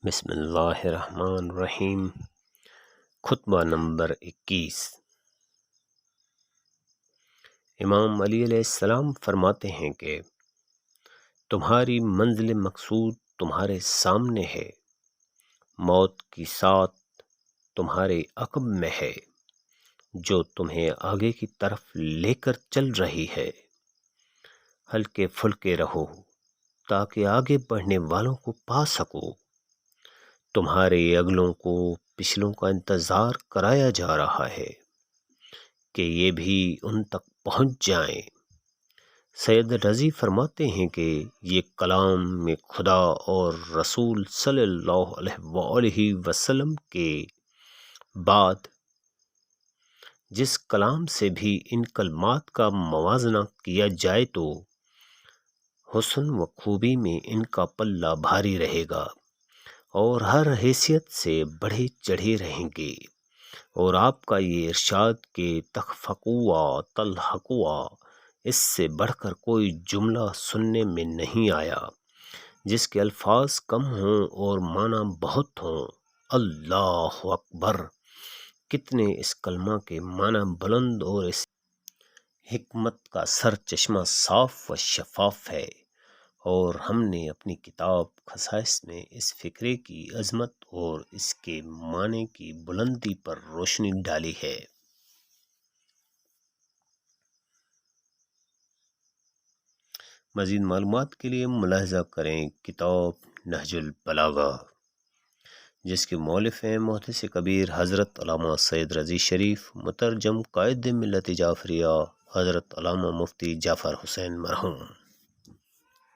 بسم اللہ الرحمن الرحیم۔ خطبہ نمبر 21۔ امام علی علیہ السلام فرماتے ہیں کہ تمہاری منزل مقصود تمہارے سامنے ہے، موت کی ساتھ تمہارے عقب میں ہے جو تمہیں آگے کی طرف لے کر چل رہی ہے۔ ہلکے پھلکے رہو تاکہ آگے بڑھنے والوں کو پا سکو۔ تمہارے اگلوں کو پچھلوں کا انتظار کرایا جا رہا ہے کہ یہ بھی ان تک پہنچ جائیں۔ سید رضی فرماتے ہیں کہ یہ کلام میں خدا اور رسول صلی اللہ علیہ وآلہ وسلم کے بعد جس کلام سے بھی ان کلمات کا موازنہ کیا جائے تو حسن و خوبی میں ان کا پلہ بھاری رہے گا اور ہر حیثیت سے بڑھے چڑھے رہیں گے۔ اور آپ کا یہ ارشاد کہ تخفقوا تلحقوا، اس سے بڑھ کر کوئی جملہ سننے میں نہیں آیا جس کے الفاظ کم ہوں اور معنی بہت ہوں۔ اللہ اکبر! کتنے اس کلمہ کے معنی بلند اور اس حکمت کا سر چشمہ صاف و شفاف ہے، اور ہم نے اپنی کتاب خصائص میں اس فقرے کی عظمت اور اس کے معنی کی بلندی پر روشنی ڈالی ہے۔ مزید معلومات کے لیے ملاحظہ کریں کتاب نہج البلاغہ، جس کے مؤلف ہیں محدث کبیر حضرت علامہ سید رضی شریف، مترجم قائد ملت جعفریہ حضرت علامہ مفتی جعفر حسین مرحوم۔